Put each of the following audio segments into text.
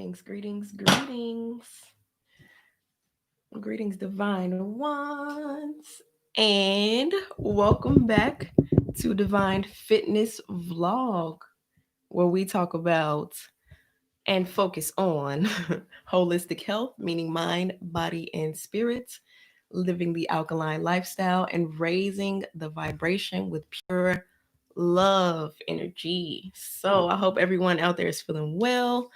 Greetings. Greetings, divine ones. And welcome back to Divine Fitness Vlog, where we talk about and focus on holistic health, meaning mind, body, and spirit, living the alkaline lifestyle, and raising the vibration with pure love energy. So I hope everyone out there is feeling well.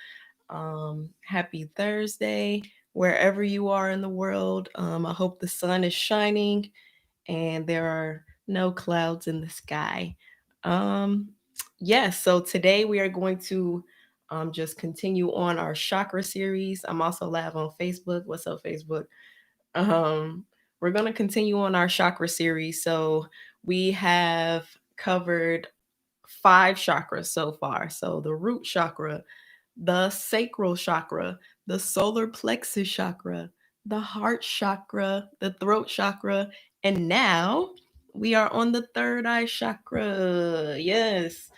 Happy Thursday, wherever you are in the world. I hope the sun is shining and there are no clouds in the sky. Um, yes, so today we are going to just continue on our chakra series. I'm also live on Facebook. What's up, Facebook? Um, we're going to continue on our chakra series. So we have covered 5 chakras so far. So the root chakra, the sacral chakra, the solar plexus chakra, the heart chakra, the throat chakra, and now we are on the third eye chakra. Yes.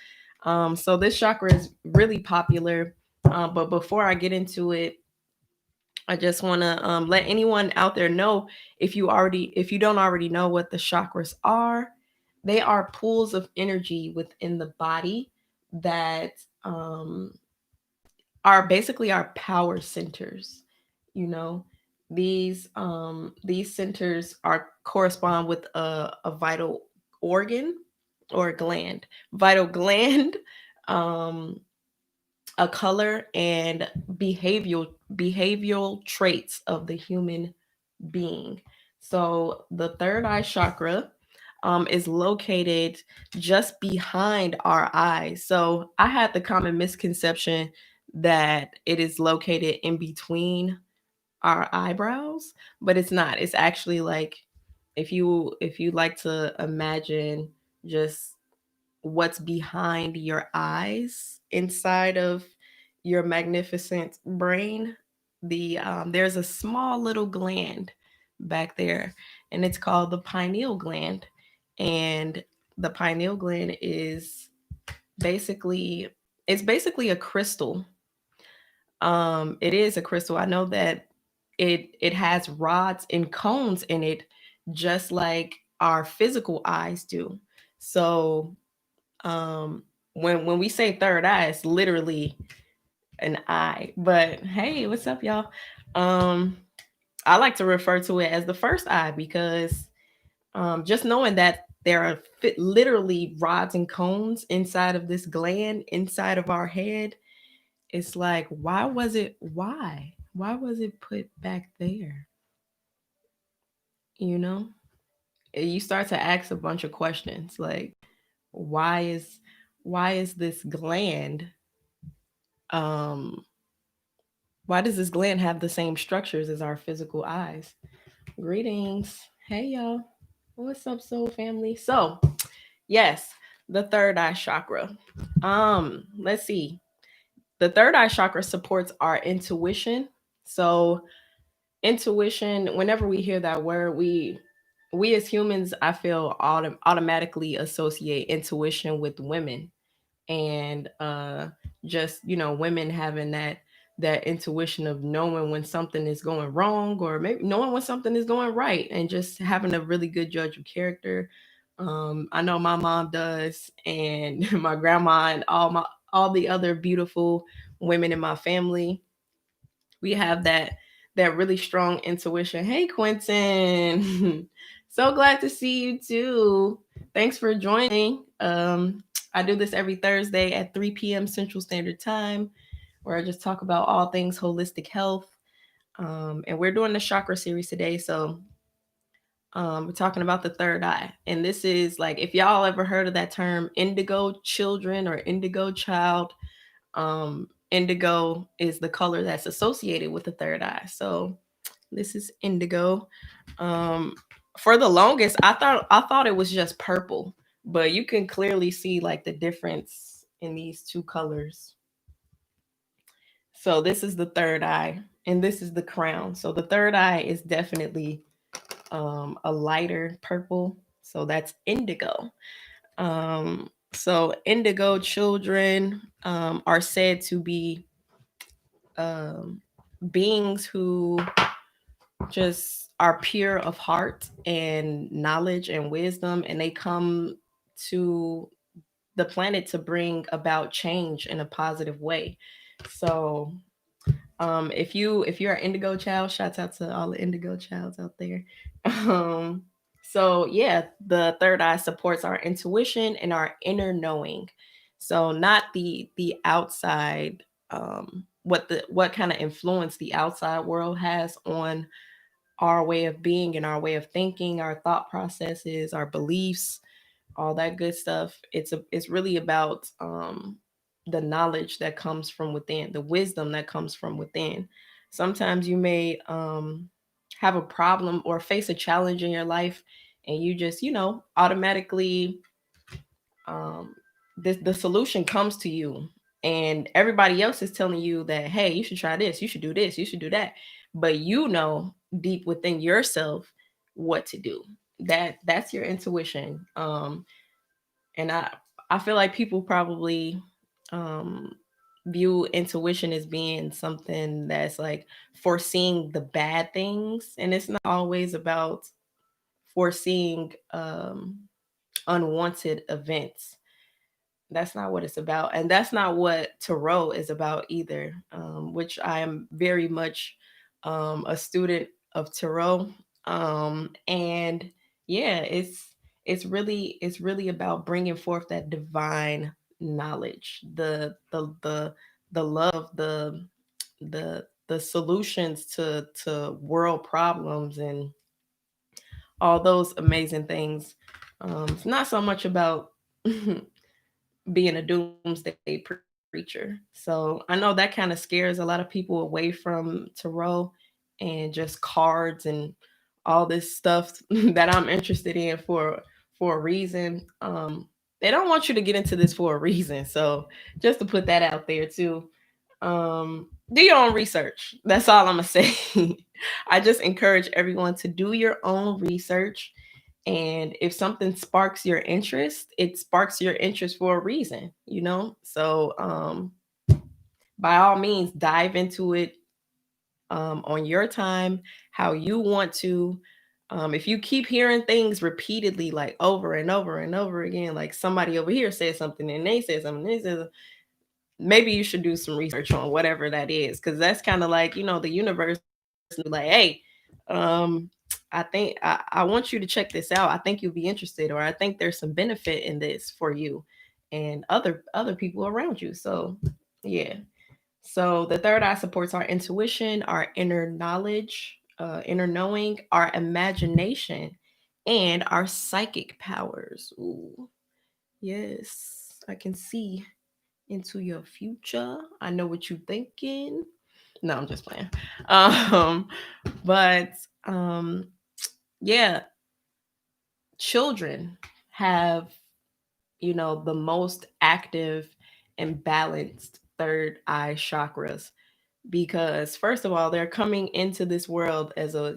So this chakra is really popular. But before I get into it, I just want to let anyone out there know, if you don't already know what the chakras are, they are pools of energy within the body that um, are basically our power centers. You know, these centers are correspond with a vital organ or a gland, vital gland, um, a color, and behavioral traits of the human being. So the third eye chakra is located just behind our eyes. So I had the common misconception that it is located in between our eyebrows, but it's not. It's actually like, if you like to imagine just what's behind your eyes inside of your magnificent brain, there's a small little gland back there, and it's called the pineal gland. And the pineal gland basically it's basically a crystal. It is a crystal. I know that it has rods and cones in it, just like our physical eyes do. So um when we say third eye, it's literally an eye. But hey, what's up, y'all? um I like to refer to it as the first eye because just knowing that there are literally rods and cones inside of this gland inside of our head, it's like, why was it put back there? you know you start to ask a bunch of questions like, why is why is this gland um why does this gland have the same structures as our physical eyes? Greetings. Hey, y'all. What's up, soul family? So, yes, the third eye chakra. Let's see. The third eye chakra supports our intuition. So, intuition, whenever we hear that word, we as humans, I feel, automatically associate intuition with women, and just women having that intuition of knowing when something is going wrong, or maybe knowing when something is going right, and just having a really good judge of character. I know my mom does, and my grandma, and all the other beautiful women in my family. We have that really strong intuition. Hey, Quentin. So glad to see you too. Thanks for joining. I do this every Thursday at 3 p.m. Central Standard Time, where I just talk about all things holistic health. And we're doing the chakra series today. So we're talking about the third eye. And this is like, if y'all ever heard of that term indigo children or indigo child, indigo is the color that's associated with the third eye. So this is indigo. Um, for the longest, I thought it was just purple, but you can clearly see like the difference in these two colors. So this is the third eye, and this is the crown. So the third eye is definitely a lighter purple. So that's indigo. So indigo children are said to be beings who just are pure of heart and knowledge and wisdom, and they come to the planet to bring about change in a positive way. So if you're an indigo child, shouts out to all the indigo childs out there. um so yeah, the third eye supports our intuition and our inner knowing. So not the outside, what kind of influence the outside world has on our way of being and our way of thinking, our thought processes, our beliefs, all that good stuff. It's really about the knowledge that comes from within, the wisdom that comes from within. Sometimes you may have a problem or face a challenge in your life, and you just, automatically, um, the solution comes to you, and everybody else is telling you that, hey, you should try this, you should do this, you should do that, but deep within yourself what to do. That's your intuition. And I feel like people probably um view intuition as being something that's like foreseeing the bad things, and it's not always about foreseeing unwanted events. That's not what it's about, and that's not what tarot is about either, which I am very much a student of tarot. And yeah, it's really about bringing forth that divine knowledge, the love, the solutions to world problems, and all those amazing things. It's not so much about being a doomsday preacher. So I know that kind of scares a lot of people away from tarot and just cards and all this stuff that I'm interested in for a reason. They don't want you to get into this for a reason. So just to put that out there too. Do your own research. That's all I'm gonna say. I just encourage everyone to do your own research, and if something sparks your interest, it sparks your interest for a reason. So by all means, dive into it on your time, how you want to. If you keep hearing things repeatedly, like over and over and over again, like somebody over here said something and they said something, they said, maybe you should do some research on whatever that is, because that's kind of like, the universe like, hey, um I want you to check this out. I think you'll be interested, or I think there's some benefit in this for you and other people around you. So yeah. So the third eye supports our intuition, our inner knowledge, inner knowing, our imagination, and our psychic powers. Ooh, yes, I can see into your future. I know what you're thinking. No, I'm just playing. Um, but um, yeah, children have, the most active and balanced third eye chakras, because first of all, they're coming into this world as a,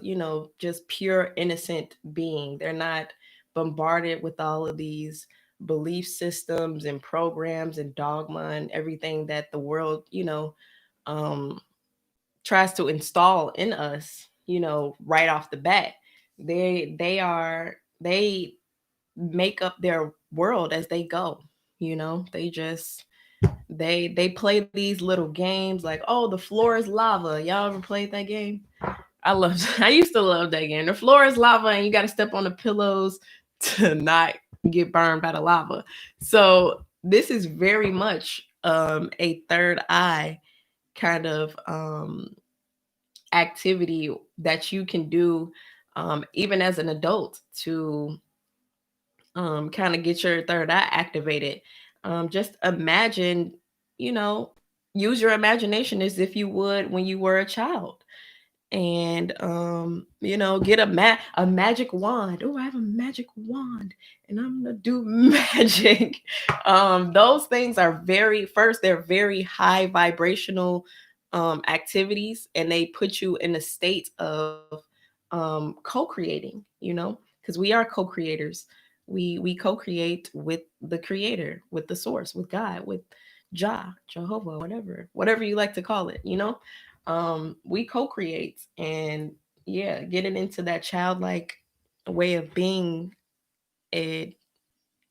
just pure innocent being. They're not bombarded with all of these belief systems and programs and dogma and everything that the world, um tries to install in us, right off the bat. They make up their world as they go. They just they play these little games like, oh, the floor is lava. Y'all ever played that game? I used to love that game. The floor is lava and you got to step on the pillows to not get burned by the lava. So this is very much a third eye kind of activity that you can do, even as an adult, to kind of get your third eye activated. Just imagine, you know, use your imagination as if you would when you were a child, and get a magic wand. Oh, I have a magic wand and I'm gonna do magic. Those things are they're very high vibrational activities, and they put you in a state of co-creating, because we are co-creators. We co-create with the creator, with the source, with God, with Jehovah, whatever you like to call it, we co-create, and yeah, getting into that childlike way of being, it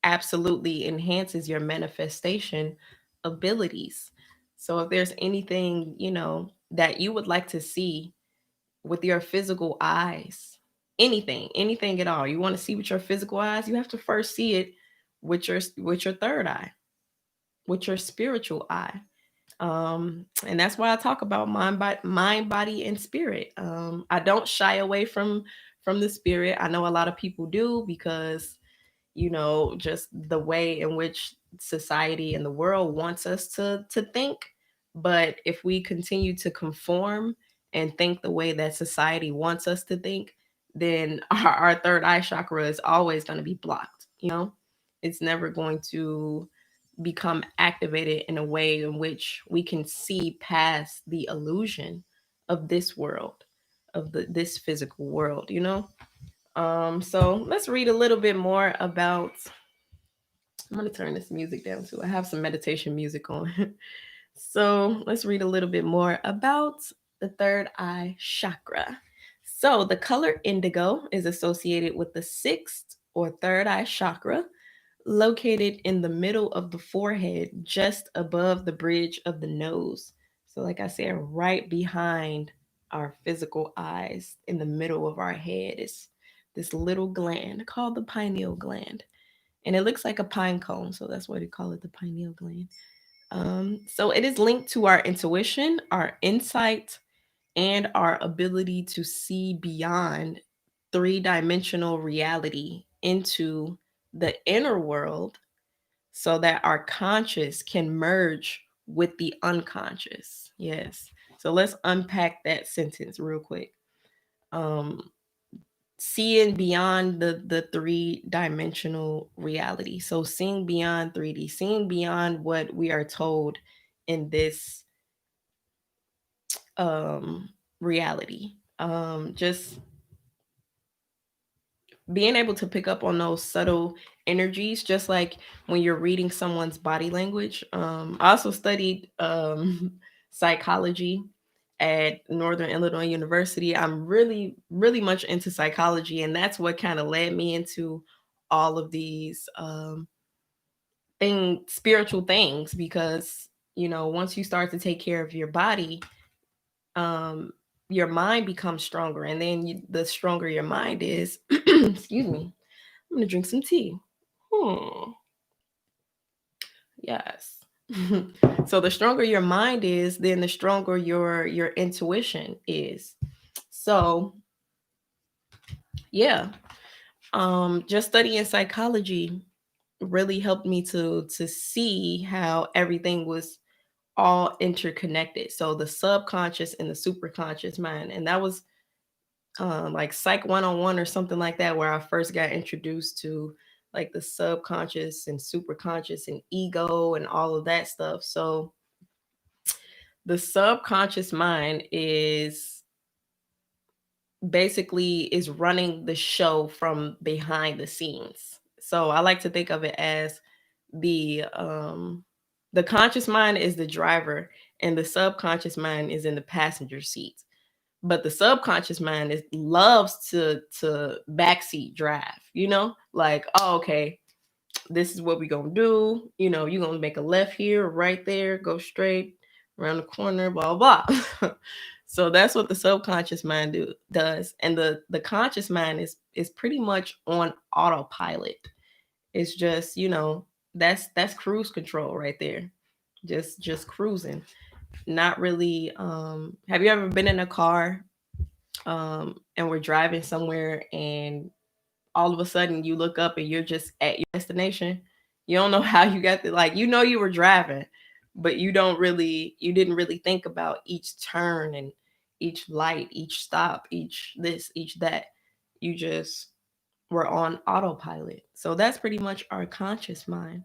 absolutely enhances your manifestation abilities. So if there's anything, that you would like to see with your physical eyes, anything at all, you want to see with your physical eyes, you have to first see it with your third eye, with your spiritual eye. And that's why I talk about mind, body, and spirit. I don't shy away from the spirit. I know a lot of people do, because just the way in which society and the world wants us to think. But if we continue to conform and think the way that society wants us to think, then our third eye chakra is always going to be blocked. It's never going to become activated in a way in which we can see past the illusion of this world, of this physical world. So let's read a little bit more about. I'm going to turn this music down too. I have some meditation music on. So let's read a little bit more about the third eye chakra. So the color indigo is associated with the sixth or third eye chakra, located in the middle of the forehead, just above the bridge of the nose. So, like I said, right behind our physical eyes, in the middle of our head, is this little gland called the pineal gland. And it looks like a pine cone, so that's why they call it the pineal gland. So it is linked to our intuition, our insight, and our ability to see beyond three-dimensional reality into the inner world, so that our conscious can merge with the unconscious. Yes. So let's unpack that sentence real quick. Um, Seeing beyond the three-dimensional reality. So seeing beyond 3D, seeing beyond what we are told in this um reality. Just being able to pick up on those subtle energies, just like when you're reading someone's body language. I also studied psychology at Northern Illinois University. I'm really, really much into psychology, and that's what kind of led me into all of these spiritual things, because once you start to take care of your body, um, your mind becomes stronger, and then the stronger your mind is, excuse me, I'm gonna drink some tea. Hmm. Yes. So the stronger your mind is, then the stronger your intuition is. So yeah, just studying psychology really helped me to see how everything was all interconnected. So the subconscious and the superconscious mind, and that was like Psych 101 or something like that, where I first got introduced to like the subconscious and superconscious and ego and all of that stuff. So the subconscious mind is running the show from behind the scenes. So I like to think of it as the conscious mind is the driver, and the subconscious mind is in the passenger seat. But the subconscious mind loves to backseat drive, like, oh, okay, this is what we gonna do. You're gonna make a left here, right there, go straight around the corner, blah blah. So that's what the subconscious mind does, and the conscious mind is pretty much on autopilot. It's just, that's cruise control right there, just cruising, not really. Have you ever been in a car, and we're driving somewhere, and all of a sudden you look up and you're just at your destination? You don't know how you got there. Like, you were driving, but you didn't really think about each turn and each light, each stop, each this, each that. You just were on autopilot. So that's pretty much our conscious mind.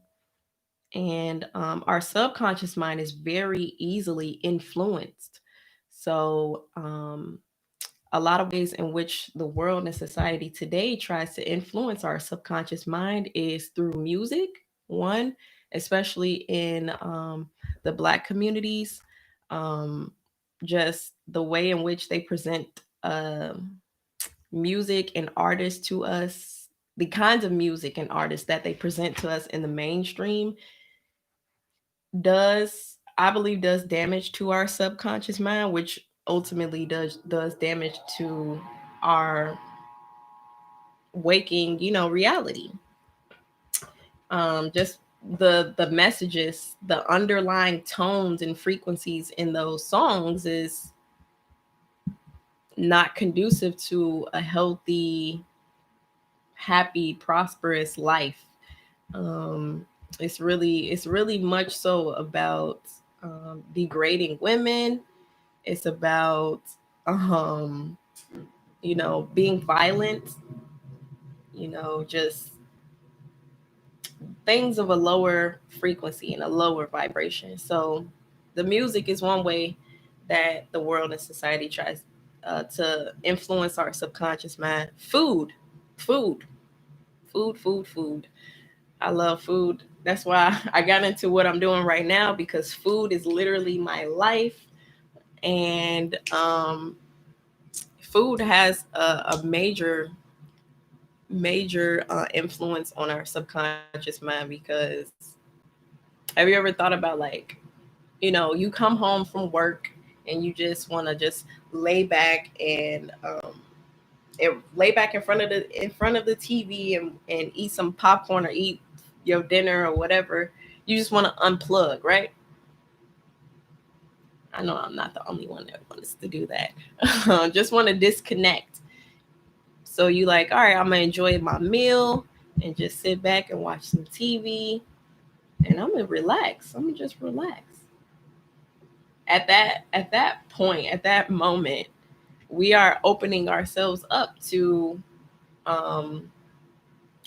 And our subconscious mind is very easily influenced. So a lot of ways in which the world and society today tries to influence our subconscious mind is through music, one, especially in the Black communities. Um, just the way in which they present music and artists to us, the kinds of music and artists that they present to us in the mainstream does, I believe, does damage to our subconscious mind, which ultimately does damage to our waking, reality. Just the messages, the underlying tones and frequencies in those songs is not conducive to a healthy, happy, prosperous life. Um, it's really much so about degrading women. It's about um, being violent. Just things of a lower frequency and a lower vibration. So, the music is one way that the world and society tries to influence our subconscious mind. Food, food. I love food. That's why I got into what I'm doing right now, because food is literally my life. And food has a major influence on our subconscious mind, because have you ever thought about, like, you come home from work and you just want to just lay back and lay back in front of the TV and eat some popcorn or eat your dinner or whatever. You just want to unplug, right? I know I'm not the only one that wants to do that. Just want to disconnect. So you like, all right, I'm gonna enjoy my meal and just sit back and watch some TV, and I'm gonna relax. I'm gonna just relax. At that point, at that moment, we are opening ourselves up to um,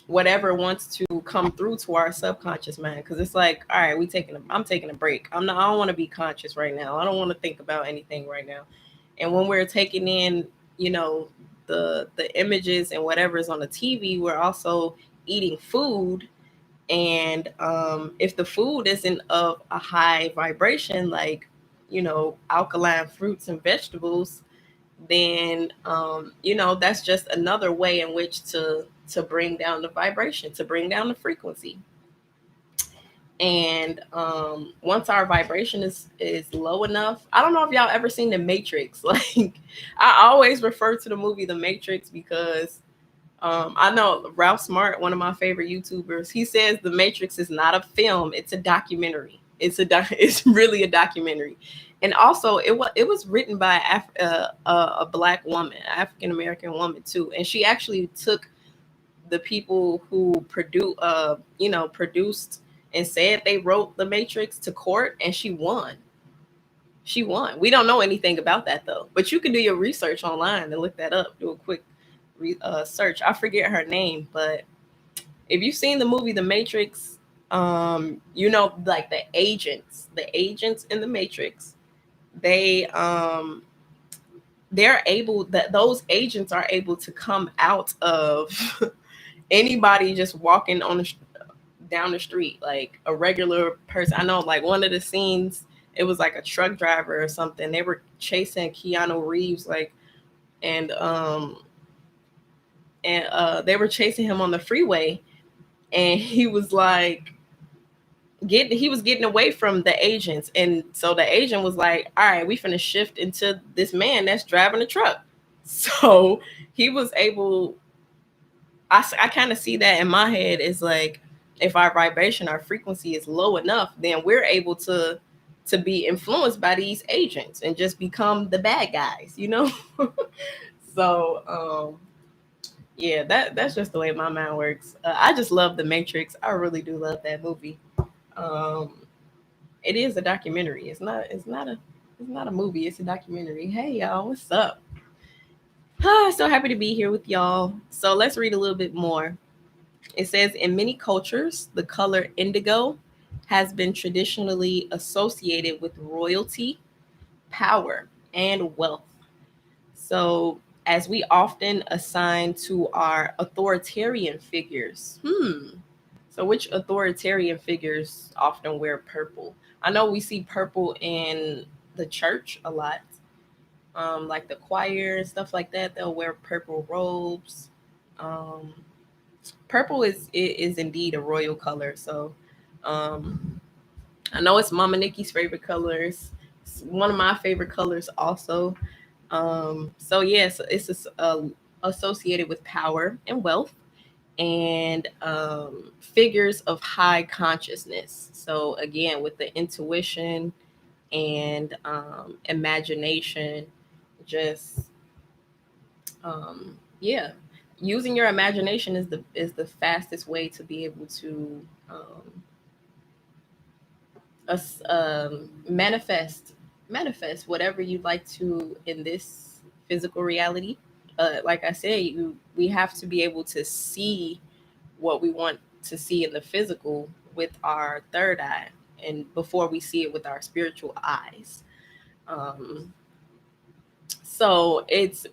whatever wants to come through to our subconscious mind, because it's like, all right, I'm taking a break. I don't want to be conscious right now. I don't want to think about anything right now. And when we're taking in, you know the images and whatever's on the TV, we're also eating food. And if the food isn't of a high vibration, like, alkaline fruits and vegetables, then that's just another way in which to bring down the vibration, to bring down the frequency. And once our vibration is low enough, I don't know if y'all ever seen The Matrix. Like, I always refer to the movie The Matrix because I know Ralph Smart, one of my favorite YouTubers, he says The Matrix is not a film; it's a documentary. It's really a documentary. And also, it was written by a black woman, African American woman too, and she actually took the people who produced and said they wrote The Matrix to court, and she won. She won. We don't know anything about that though, but you can do your research online and look that up. Do a quick search. I forget her name, but if you've seen the movie The Matrix, like the agents in The Matrix, they they're able that those agents are able to come out of anybody just walking down the street, like a regular person. I know, like, one of the scenes, it was like a truck driver or something. They were chasing Keanu Reeves, like, and they were chasing him on the freeway, and he was like he was getting away from the agents, and so the agent was like, all right, we finna shift into this man that's driving the truck. So he was able, I kind of see that in my head is like, if our vibration, our frequency is low enough, then we're able to be influenced by these agents and just become the bad guys. So yeah, that's just the way my mind works. I just love The Matrix. I really do love that movie. um it is a documentary. It's not a movie, it's a documentary. Hey y'all, what's up? So happy to be here with y'all. So let's read a little bit more. It says, in many cultures, the color indigo has been traditionally associated with royalty, power, and wealth. So, as we often assign to our authoritarian figures. So, which authoritarian figures often wear purple? I know we see purple in the church a lot, like the choir and stuff like that. They'll wear purple robes. Um, Purple is indeed a royal color. So um, I know it's Mama Nikki's favorite colors. It's one of my favorite colors also. So yes, associated with power and wealth and figures of high consciousness. So again, with the intuition and imagination, just yeah, using your imagination is the fastest way to be able to um, manifest whatever you'd like to in this physical reality. Like I said, we have to be able to see what we want to see in the physical with our third eye, and before we see it with our spiritual eyes. Um, so it's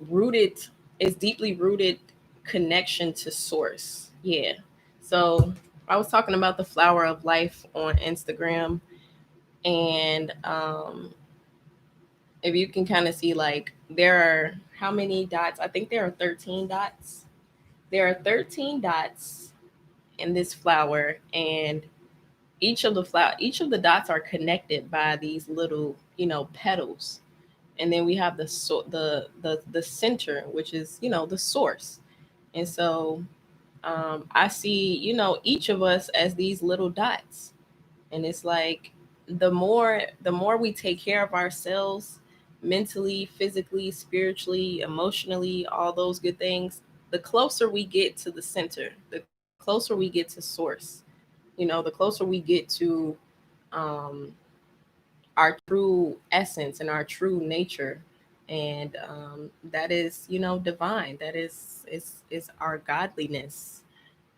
deeply rooted connection to source. Yeah. So I was talking about the flower of life on Instagram, and if you can kind of see, like, there are how many dots? I think there are 13 dots. There are 13 dots in this flower, and each of the dots are connected by these little, petals. And then we have the center, which is, the source. And so I see, each of us as these little dots. And it's like the more we take care of ourselves, mentally, physically, spiritually, emotionally, all those good things, the closer we get to the center, the closer we get to source, the closer we get to um, our true essence and our true nature. And that is, divine. That is our godliness.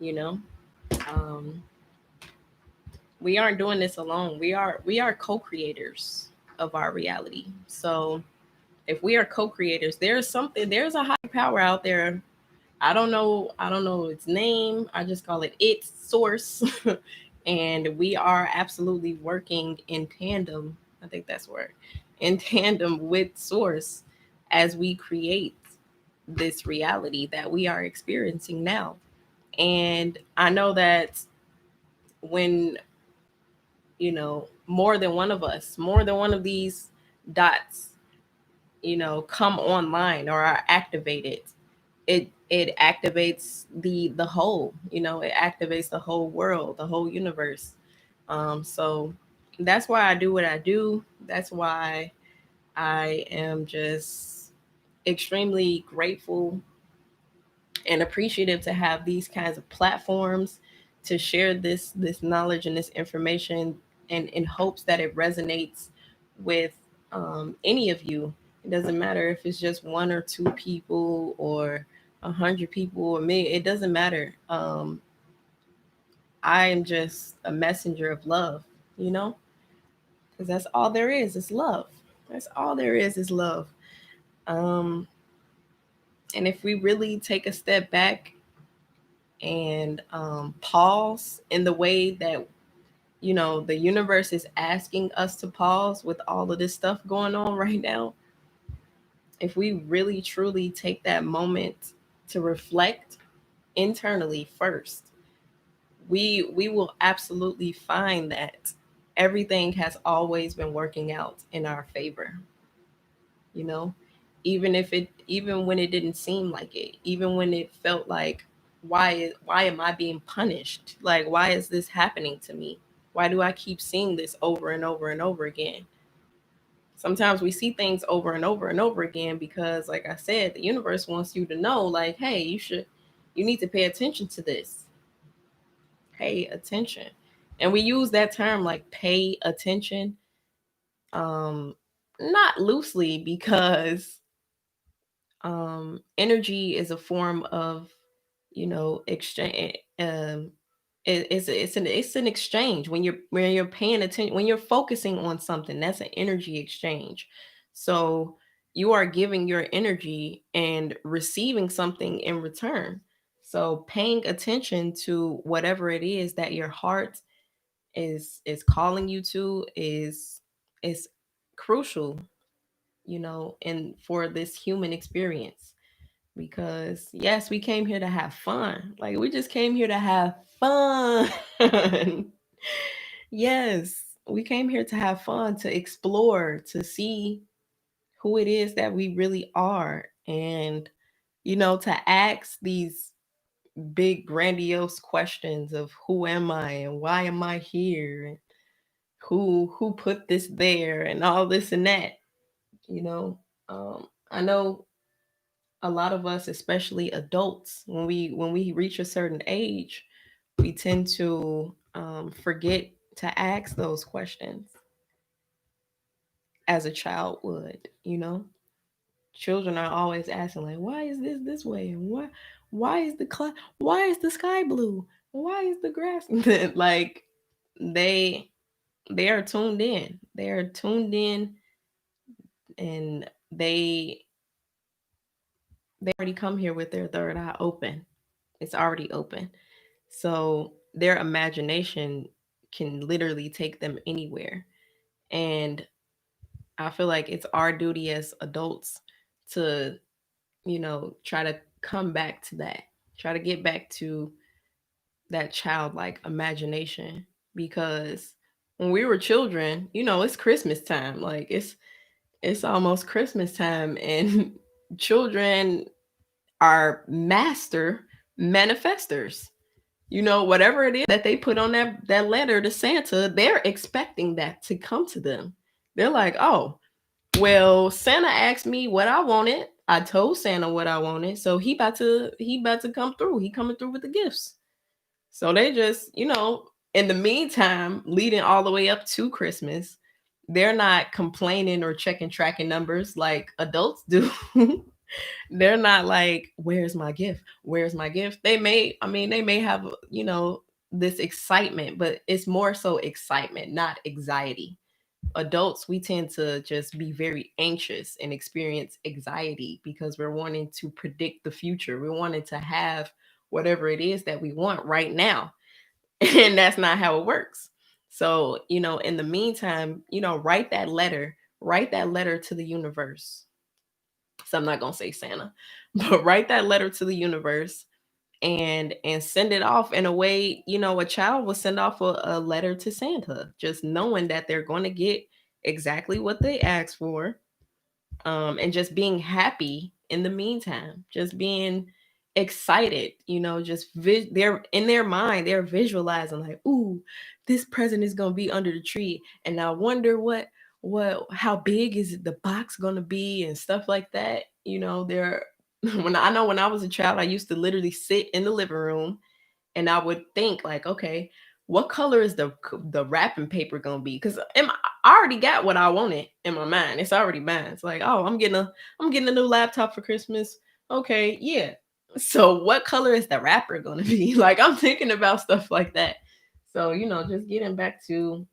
you know um, we aren't doing this alone. We are co-creators of our reality. So if we are co-creators, there's a high power out there. I don't know its name. I just call it its source. And we are absolutely working in tandem. I think that's word. In tandem with source, as we create this reality that we are experiencing now. And I know that when, more than one of these dots, come online or are activated, it activates the whole. It activates the whole world, the whole universe. So that's why I do what I do. That's why I am just extremely grateful and appreciative to have these kinds of platforms to share this knowledge and this information, and in hopes that it resonates with any of you. It doesn't matter if it's just one or two people, or 100 people, or me. It doesn't matter. I am just a messenger of love, you know, because that's all there is love. That's all there is love. Um, and if we really take a step back and pause in the way that, the universe is asking us to pause with all of this stuff going on right now, if we really truly take that moment to reflect internally first, we will absolutely find that everything has always been working out in our favor. you know even when it didn't seem like it, even when it felt like, why am I being punished? Like, why is this happening to me? Why do I keep seeing this over and over and over again? Sometimes we see things over and over and over again because, like I said, the universe wants you to know, like, hey, you need to pay attention to this. Pay attention. And we use that term, like, pay attention, um not loosely, because energy is a form of, exchange. It's an exchange. When you're paying attention, when you're focusing on something, that's an energy exchange. So you are giving your energy and receiving something in return. So paying attention to whatever it is that your heart is calling you to is crucial, and for this human experience. Because yes, we came here to have fun. Like we just came here to have fun. Yes, we came here to have fun, to explore, to see who it is that we really are, and to ask these big grandiose questions of who am I and why am I here, and who put this there and all this and that. you know I know a lot of us, especially adults, when we reach a certain age, we tend to forget to ask those questions as a child would. Children are always asking, like, why is this way, and why is the sky blue, why is the grass like, they they are tuned in, and they already come here with their third eye open. It's already open. So their imagination can literally take them anywhere. And I feel like it's our duty as adults to, try to come back to that, try to get back to that childlike imagination. Because when we were children, it's Christmas time. Like it's almost Christmas time, and children are master manifestors. Whatever it is that they put on that letter to Santa, they're expecting that to come to them. They're like, oh, well, Santa asked me what I wanted. I told Santa what I wanted, so he about to come through. He coming through with the gifts. So they just, in the meantime, leading all the way up to Christmas, they're not complaining or checking tracking numbers like adults do. They're not like, where's my gift, where's my gift. They may have, this excitement, but it's more so excitement, not anxiety. Adults, we tend to just be very anxious and experience anxiety because we're wanting to predict the future. We're wanting to have whatever it is that we want right now. And that's not how it works. So, in the meantime, write that letter to the universe. So I'm not gonna say Santa, but write that letter to the universe, and send it off in a way, a child will send off a letter to Santa, just knowing that they're going to get exactly what they asked for, and just being happy in the meantime, just being excited, just they're in their mind, they're visualizing like, ooh, this present is gonna be under the tree, and I wonder how big is the box gonna be and stuff like that. They're when I was a child, I used to literally sit in the living room, and I would think like, okay, what color is the wrapping paper gonna be? Because I already got what I wanted in my mind. It's already mine. It's like, oh, I'm getting a new laptop for Christmas. Okay, yeah. So what color is the wrapper gonna be? Like I'm thinking about stuff like that. So just getting back to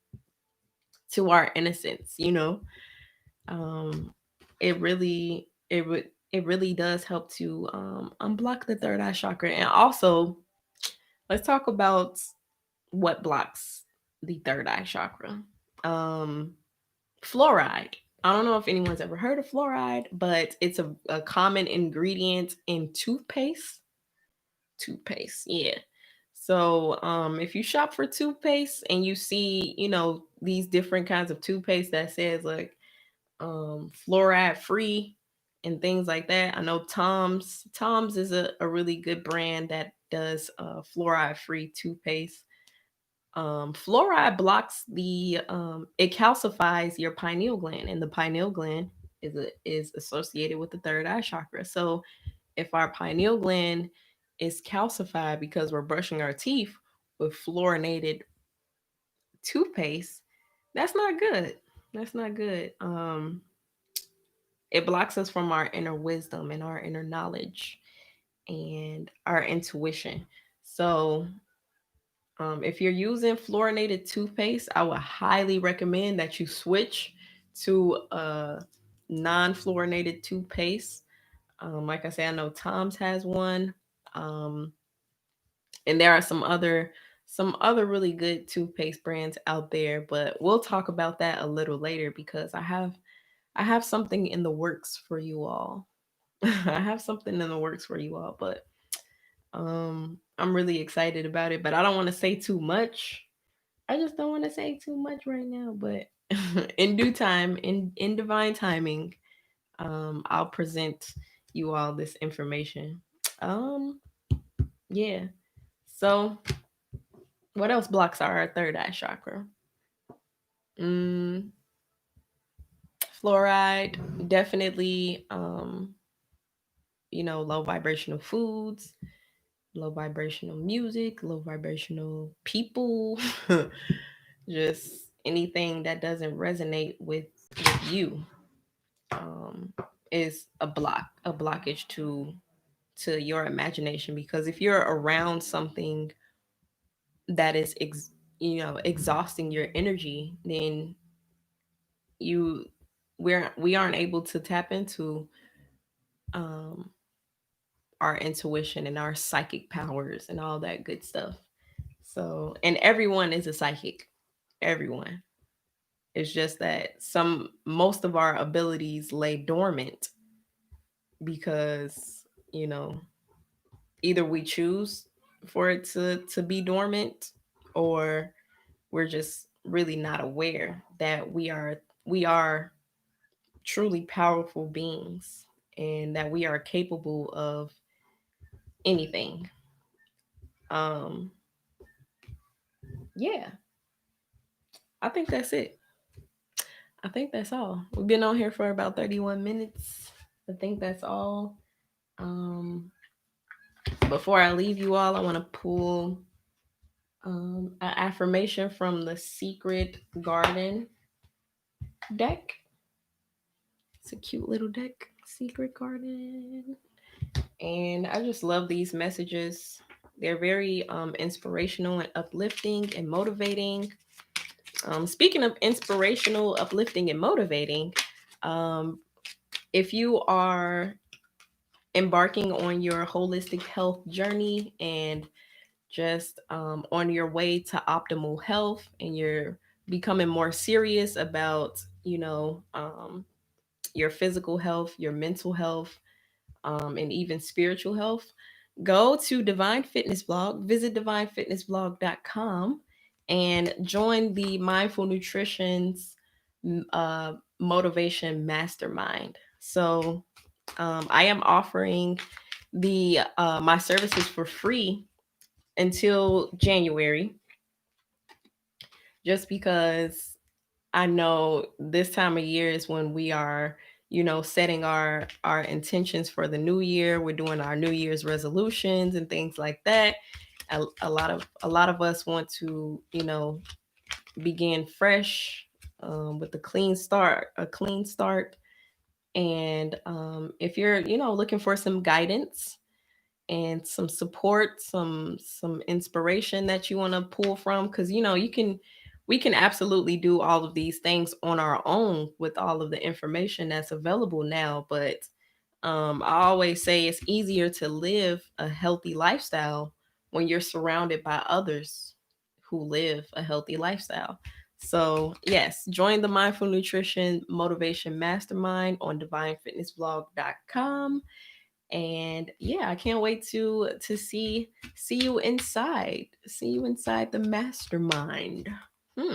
our innocence. Um, it really does help to unblock the third eye chakra, and also let's talk about what blocks the third eye chakra. Um, Fluoride. I don't know if anyone's ever heard of fluoride, but it's a common ingredient in toothpaste. Toothpaste, yeah. So, if you shop for toothpaste and you see, these different kinds of toothpaste that says like fluoride free and things like that. I know Tom's is a really good brand that does fluoride free toothpaste. Fluoride blocks it calcifies your pineal gland, and the pineal gland is associated with the third eye chakra. So if our pineal gland is calcified because we're brushing our teeth with fluorinated toothpaste, that's not good. That's not good. It blocks us from our inner wisdom and our inner knowledge and our intuition. So if you're using fluorinated toothpaste, I would highly recommend that you switch to a non-fluorinated toothpaste. Like I said, I know Tom's has one, um, and there are some other some other really good toothpaste brands out there, but we'll talk about that a little later because I have something in the works for you all. I have something in the works for you all, but I'm really excited about it, but I don't want to say too much. I just don't want to say too much right now, but in due time, in divine timing, I'll present you all this information. Um yeah. So, what else blocks our third eye chakra? Mm, fluoride, definitely. Low vibrational foods, low vibrational music, low vibrational people, just anything that doesn't resonate with you, um, is a blockage to your imagination. Because if you're around something that is exhausting your energy, then you we aren't able to tap into um our intuition and our psychic powers and all that good stuff. So, and everyone is a psychic. Everyone. It's just that most of our abilities lay dormant because, you know, either we choose for it to be dormant, or we're just really not aware that we are truly powerful beings, and that we are capable of anything. Um yeah, I think that's it. I think that's all. We've been on here for about 31 minutes. I think that's all. Um, Before I leave you all, I want to pull an affirmation from the Secret Garden deck. It's a cute little deck, Secret Garden. And I just love these messages. They're very inspirational and uplifting and motivating. Speaking of inspirational, uplifting, and motivating, um, if you are embarking on your holistic health journey and just on your way to optimal health, and you're becoming more serious about, your physical health, your mental health, and even spiritual health, go to Divine Fitness Blog, visit divinefitnessblog.com, and join the Mindful Nutrition's uh, Motivation Mastermind. So, I am offering the my services for free until January, just because I know this time of year is when we are, setting our intentions for the new year. We're doing our New Year's resolutions and things like that. A lot of us want to, begin fresh, with a clean start. And if you're, looking for some guidance and some support, some inspiration that you want to pull from, because we can absolutely do all of these things on our own with all of the information that's available now. But I always say it's easier to live a healthy lifestyle when you're surrounded by others who live a healthy lifestyle. So, yes, join the Mindful Nutrition Motivation Mastermind on divinefitnessblog.com. And yeah, I can't wait to see you inside. See you inside the mastermind. All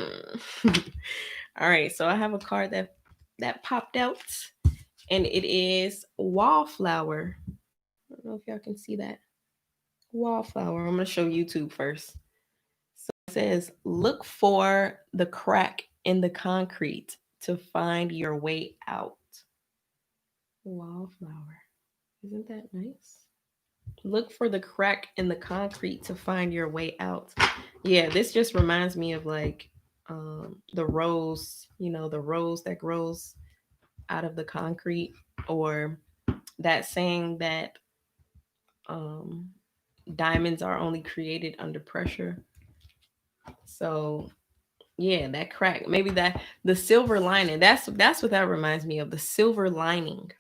right, so I have a card that popped out, and it is wallflower. I don't know if y'all can see that. Wallflower. I'm going to show YouTube first. So it says, look for the crack in the concrete to find your way out. Wallflower. Isn't that nice? Look for the crack in the concrete to find your way out. Yeah, this just reminds me of like the rose, the rose that grows out of the concrete, or that saying that um, diamonds are only created under pressure. So yeah, that crack, maybe that the silver lining. That's what that reminds me of. The silver lining.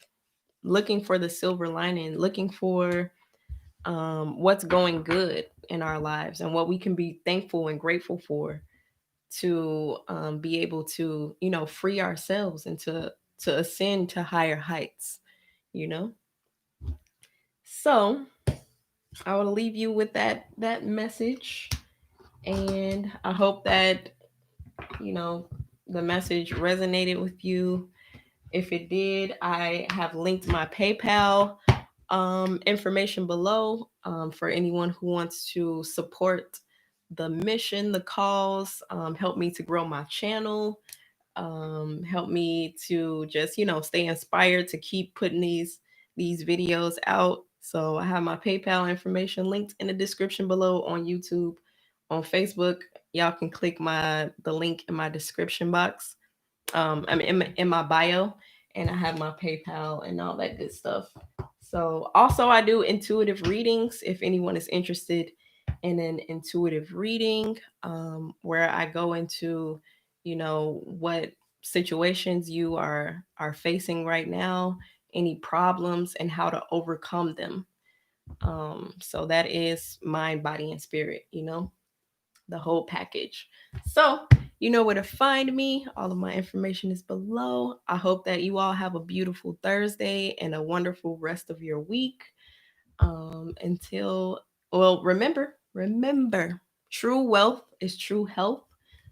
Looking for the silver lining. Looking for what's going good in our lives and what we can be thankful and grateful for to be able to, free ourselves and to ascend to higher heights, you know. So I will leave you with that message, and I hope that you know the message resonated with you. If it did, I have linked my PayPal information below for anyone who wants to support the mission, the cause, help me to grow my channel, help me to just stay inspired to keep putting these videos out. So I have my PayPal information linked in the description below on YouTube. On Facebook, y'all can click the link in my description box. I mean in my bio, and I have my PayPal and all that good stuff. So also I do intuitive readings if anyone is interested in an intuitive reading, where I go into, what situations you are facing right now, any problems, and how to overcome them. So that is mind, body, and spirit, the whole package. So, you know where to find me. All of my information is below. I hope that you all have a beautiful Thursday and a wonderful rest of your week. Remember, true wealth is true health.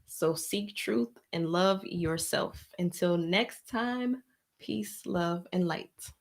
So seek truth and love yourself. Until next time, peace, love, and light.